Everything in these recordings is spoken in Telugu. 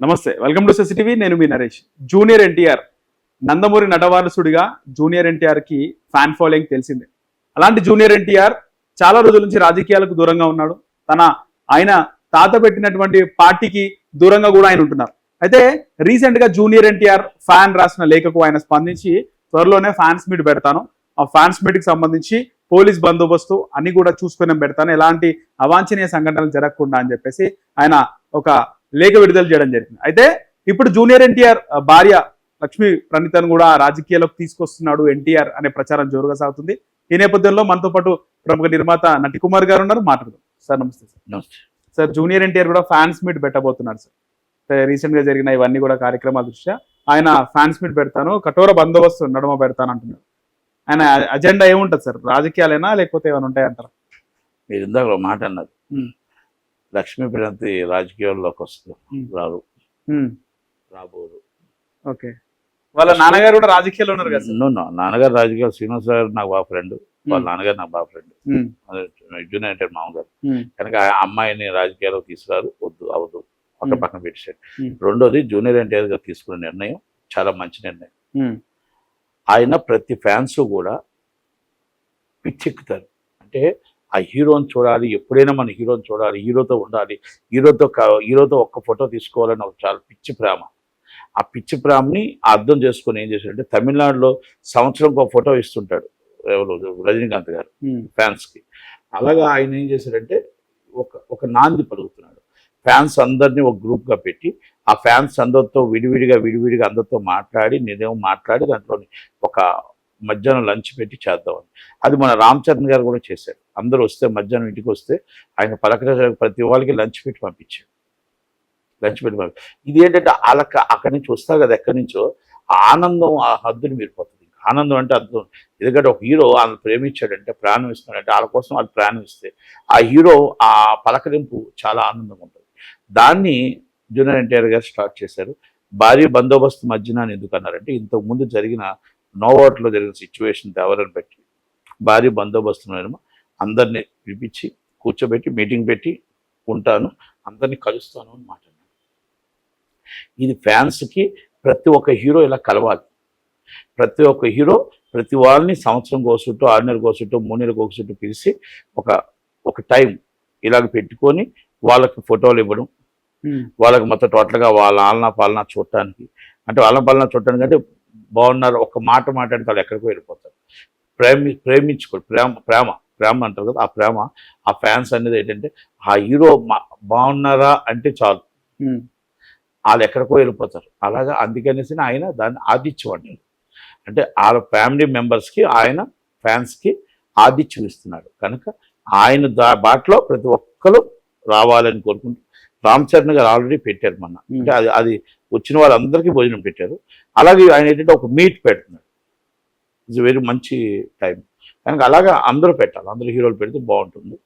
నమస్తే, వెల్కమ్ టు సిసిటీవీ. నేను మీ నరేష్. జూనియర్ ఎన్టీఆర్ నందమూరి నటవారసుడిగా జూనియర్ ఎన్టీఆర్ కి ఫ్యాన్ ఫాలోయింగ్ తెలిసిందే. అలాంటి జూనియర్ ఎన్టీఆర్ చాలా రోజుల నుంచి రాజకీయాలకు దూరంగా ఉన్నాడు. ఆయన తాత పెట్టినటువంటి పార్టీకి దూరంగా కూడా ఆయన ఉంటున్నారు. అయితే రీసెంట్ గా జూనియర్ ఎన్టీఆర్ ఫ్యాన్ రాసిన లేఖకు ఆయన స్పందించి త్వరలోనే ఫ్యాన్స్ మీట్ పెడతాను, ఆ ఫ్యాన్స్ మీట్ కి సంబంధించి పోలీస్ బందోబస్తు అన్ని కూడా చూసుకుని పెడతాను, ఎలాంటి అవాంఛనీయ సంఘటనలు జరగకుండా అని చెప్పేసి ఆయన ఒక లేఖ విడుదల చేయడం జరిగింది. అయితే ఇప్పుడు జూనియర్ ఎన్టీఆర్ భార్య లక్ష్మీ ప్రణీతను కూడా రాజకీయాలకు తీసుకొస్తున్నాడు ఎన్టీఆర్ అనే ప్రచారం జోరుగా సాగుతుంది. ఈ నేపథ్యంలో మనతో పాటు ప్రముఖ నిర్మాత నటి కుమార్ గారు ఉన్నారు, మాట్లాడదాం. సార్ నమస్తే. సార్ నమస్తే సార్. జూనియర్ ఎన్టీఆర్ కూడా ఫ్యాన్స్ మీట్ పెట్టబోతున్నాడు సార్. రీసెంట్ గా జరిగిన ఇవన్నీ కూడా కార్యక్రమాల దృష్ట్యా ఆయన ఫ్యాన్స్ మీట్ పెడతాను, కఠోర బందోబస్తు నడుమ పెడతాను అంటున్నారు. ఆయన అజెండా ఏముంటది సార్? రాజకీయాలైనా లేకపోతే ఏమైనా ఉంటాయంటారా? మీరు ఇందాక ఒక మాట అన్నారు, లక్ష్మీ ప్రణతి రాజకీయాల్లోకి వస్తుంది, రాబోదు. ఓకే, వాళ్ళ నాన్నగారు కూడా రాజకీయాల్లో ఉన్నారు కదా సార్? నాన్నగారు రాజకీయాలు, శ్రీనివాస గారు నాకు బాగా ఫ్రెండ్, వాళ్ళ నాన్నగారు నాకు బాగా ఫ్రెండ్, జూనియర్ ఎన్టీఆర్ మామగారు. కనుక ఆ అమ్మాయిని రాజకీయాల్లో తీసుకురారు, వద్దు అవద్దు, పక్కన పెట్టాడు. రెండోది జూనియర్ ఎన్టీఆర్ గారు తీసుకున్న నిర్ణయం చాలా మంచి నిర్ణయం. ఆయన ప్రతి ఫ్యాన్స్ కూడా పిచ్చెక్కుతారు. అంటే ఆ హీరోని చూడాలి, ఎప్పుడైనా మన హీరోని చూడాలి, హీరోతో ఉండాలి, హీరోతో ఒక్క ఫోటో తీసుకోవాలని ఒక చాలా పిచ్చి ప్రేమ. ఆ పిచ్చి ప్రేమని అర్థం చేసుకుని ఏం చేశాడంటే, తమిళనాడులో సంవత్సరంకి ఒక ఫోటో ఇస్తుంటాడు ఎవరు, రజనీకాంత్ గారు ఫ్యాన్స్కి. అలాగా ఆయన ఏం చేశాడంటే ఒక నాంది పలుకుతున్నాడు. ఫ్యాన్స్ అందరినీ ఒక గ్రూప్గా పెట్టి ఆ ఫ్యాన్స్ అందరితో విడివిడిగా అందరితో మాట్లాడి నిర్ణయం మాట్లాడి దాంట్లో ఒక మధ్యాహ్నం లంచ్ పెట్టి చేద్దామని. అది మన రామ్ చరణ్ గారు కూడా చేశారు. అందరూ వస్తే మధ్యాహ్నం ఇంటికి వస్తే ఆయన పలకరించడానికి ప్రతి వాళ్ళకి లంచ్ పెట్టి పంపించాడు. ఇది ఏంటంటే అక్కడి నుంచి వస్తారు కదా, ఎక్కడి నుంచో ఆనందం ఆ హద్దుని మీరిపోతుంది. ఆనందం అంటే అర్థం, ఎందుకంటే ఒక హీరో వాళ్ళని ప్రేమించాడంటే, ప్రాణం ఇస్తున్నాడంటే, వాళ్ళ కోసం వాళ్ళు ప్రాణం ఇస్తే ఆ హీరో ఆ పలకరింపు చాలా ఆనందంగా ఉంటుంది. దాన్ని జూనియర్ ఎన్టీఆర్ గారు స్టార్ట్ చేశారు. భారీ బందోబస్తు మధ్యన ఎందుకు అన్నారంటే, ఇంతకు ముందు జరిగిన నోవాట్లో జరిగిన సిచ్యువేషన్ ఎవరని పెట్టి భారీ బందోబస్తు అందరినీ పిలిపించి కూర్చోబెట్టి మీటింగ్ పెట్టి ఉంటాను, అందరినీ కలుస్తాను అని మాట్లాడారు. ఇది ఫ్యాన్స్కి ప్రతి ఒక్క హీరో ఇలా కలవాలి. ప్రతి ఒక్క హీరో ప్రతి వాళ్ళని సంవత్సరం కోసుట్టు, 6 నెలల కోసుట్టు, 3 నెలల కోసుట్టు పిలిచి ఒక టైం ఇలాగ పెట్టుకొని వాళ్ళకి ఫోటోలు ఇవ్వడం, వాళ్ళకి మొత్తం టోటల్గా వాళ్ళ పాలన చూడటానికి, అంటే చూడటానికి అంటే బాగున్నారు ఒక మాట మాట్లాడితే వాళ్ళు ఎక్కడికో వెళ్ళిపోతారు. ప్రేమించుకోరు, ప్రేమ అంటారు కదా, ఆ ప్రేమ ఆ ఫ్యాన్స్ అనేది ఏంటంటే ఆ హీరో బాగున్నారా అంటే చాలు, వాళ్ళు ఎక్కడికో వెళ్ళిపోతారు. అలాగా అందుకనేసి ఆయన దాన్ని ఆదిత్యం అంటారు. అంటే వాళ్ళ ఫ్యామిలీ మెంబర్స్కి ఆయన ఫ్యాన్స్కి ఆదిత్యం ఇస్తున్నాడు. కనుక ఆయన బాటలో ప్రతి ఒక్కరు రావాలని కోరుకుంటూ రామ్ చరణ్ గారు ఆల్రెడీ పెట్టారు మొన్న. అంటే అది వచ్చిన వాళ్ళందరికీ భోజనం పెట్టారు. అలాగే ఆయన ఏంటంటే ఒక మీట్ పెడుతున్నాడు. ఇట్స్ వెరీ మంచి టైం. కనుక అలాగా అందరూ పెట్టాలి, అందరూ హీరోలు పెడితే బాగుంటుంది.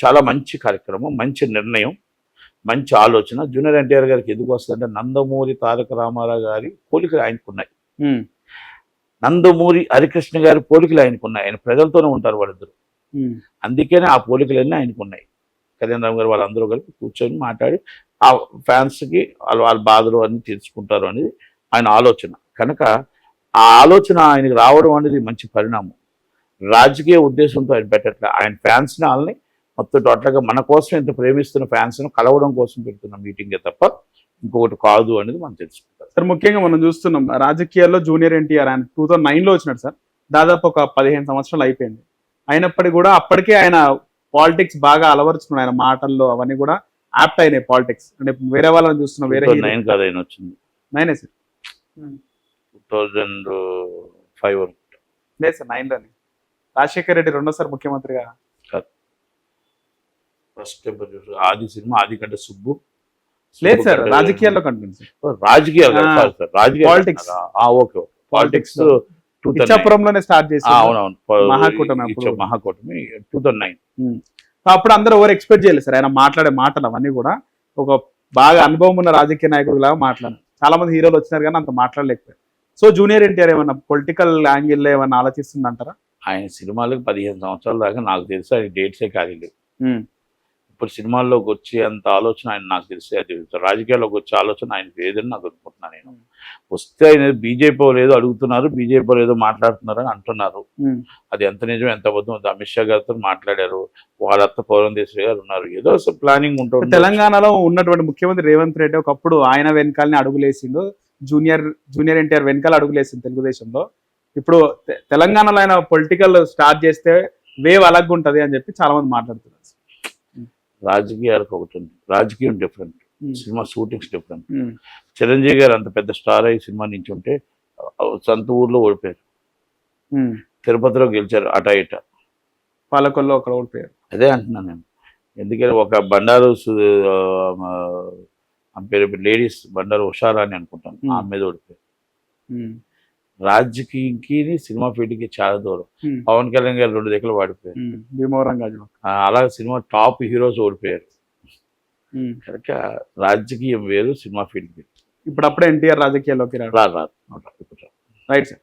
చాలా మంచి కార్యక్రమం, మంచి నిర్ణయం, మంచి ఆలోచన. జూనియర్ ఎన్టీఆర్ గారికి ఎందుకు వస్తుందంటే, నందమూరి తారక రామారావు గారి పోలికలు ఆయనకున్నాయి, నందమూరి హరికృష్ణ గారి పోలికలు ఆయనకున్నాయి. ఆయన ప్రజలతోనే ఉంటారు వాళ్ళిద్దరు, అందుకనే ఆ పోలికలన్నీ ఆయనకున్నాయి. కళ్యాణ్ రామ్ గారు వాళ్ళందరూ కలిపి కూర్చొని మాట్లాడి ఆ ఫ్యాన్స్కి వాళ్ళ బాధలు అన్నీ తీర్చుకుంటారు అనేది ఆయన ఆలోచన. కనుక ఆ ఆలోచన ఆయనకి రావడం అనేది మంచి పరిణామం. రాజకీయ ఉద్దేశంతో ఆయన పెట్టట్లే, ఆయన ఫ్యాన్స్ని వాళ్ళని మొత్తం టోటల్గా మన కోసం ఇంత ప్రేమిస్తున్న ఫ్యాన్స్ను కలవడం కోసం పెడుతున్న మీటింగే తప్ప ఇంకొకటి కాదు అనేది మనం తెలుసుకుంటాం. సార్ ముఖ్యంగా మనం చూస్తున్నాం రాజకీయాల్లో జూనియర్ ఎన్టీఆర్ ఆయన 2009లో వచ్చినాడు సార్. దాదాపు ఒక 15 సంవత్సరాలు అయిపోయింది. అయినప్పటికీ కూడా అప్పటికే ఆయన పాలిటిక్స్ బాగా అలవరుచుకున్నాడు. ఆయన మాటల్లో అవన్నీ కూడా యాప్ట్ అయినాయి పాలిటిక్స్. అంటే వేరే వాళ్ళని చూస్తున్నాం, వేరే 9 కాదు ఆయన వచ్చింది 9 సార్, 2005 లేదు సార్ 9లోనే. రాజశేఖర్ రెడ్డి రెండోసారి ముఖ్యమంత్రిగా ఫస్ట్ ఆది సినిమా, ఆది కంటే సుబ్బు లేదు సార్, రాజకీయాల్లో కంటుంది సార్. రాజకీయాలు పాలిటిక్స్, ఓకే పాలిటిక్స్ ఇచ్చాపురంలోనే స్టార్ట్ చేసి అవునవును మహాకూటమి 2009. అప్పుడు అందరూ ఎవరు ఎక్స్పెక్ట్ చేయలేదు సార్ ఆయన మాట్లాడే మాటలు అవన్నీ కూడా. ఒక బాగా అనుభవం ఉన్న రాజకీయ నాయకుడు లాగా మాట్లాడారు. చాలా మంది హీరోలు వచ్చినారు కానీ అంత మాట్లాడలేకపోయారు. సో జూనియర్ ఎన్టీఆర్ ఏమన్నా పొలిటికల్ యాంగిల్లో ఏమన్నా ఆలోచిస్తుందంటారా? ఆయన సినిమాలకు 15 సంవత్సరాల దాకా నాకు తెలిసి ఆయన డేట్సే ఖాళీ లేవు. ఇప్పుడు సినిమాల్లోకి వచ్చే అంత ఆలోచన ఆయన నాకు తెలిసి అది రాజకీయాల్లోకి వచ్చే ఆలోచన ఆయనకి లేదని నాకు అనుకుంటున్నాను నేను. వస్తే ఆయన బీజేపీ లేదో అడుగుతున్నారు, బీజేపీ లేదో మాట్లాడుతున్నారు అని అంటున్నారు. అది ఎంత నిజం ఎంత అబద్ధం, అమిత్ షా గారితో మాట్లాడారు, వాళ్ళత్త పురంధేశ్వరి గారు ఉన్నారు, ఏదో అసలు ప్లానింగ్ ఉంటుంది. తెలంగాణలో ఉన్నటువంటి ముఖ్యమంత్రి రేవంత్ రెడ్డి ఒకప్పుడు ఆయన వెనకాలని అడుగులేసిండు, జూనియర్ ఎన్టీఆర్ వెనకాల అడుగులేసింది తెలుగుదేశంలో. ఇప్పుడు తెలంగాణలో ఆయన పొలిటికల్ స్టార్ట్ చేస్తే వేవ్ అలాగ ఉంటది అని చెప్పి చాలా మంది మాట్లాడుతున్నారు. రాజకీయాలకు ఒకటి ఉంది, రాజకీయం different, cinema shootings different. Chiranjeevi గారు అంత పెద్ద స్టార్ అయ్యి సినిమా నుంచి ఉంటే సొంత ఊర్లో ఓడిపోయారు, తిరుపతిలో గెలిచారు, అటా ఇటా పాలకొల్లో అక్కడ ఓడిపోయారు. అదే అంటున్నాను నేను. ఎందుకంటే ఒక బండారు పేరు లేడీస్ బండారు ఉషారా అని అనుకుంటాను, ఆమె మీద ఓడిపోయారు. రాజకీయంకి సినిమా ఫీల్డ్కి చాలా దూరం. పవన్ కళ్యాణ్ గారు 2 దగ్గర వాడిపోయారు, భీమవరం గాజు. అలాగే సినిమా టాప్ హీరోస్ ఓడిపోయారు. కనుక రాజకీయం వేరు, సినిమా ఫీల్డ్ వేరు. ఇప్పుడు అప్పుడే ఎన్టీఆర్ రాజకీయాల్లోకి రాదు. రాదు. Right sir.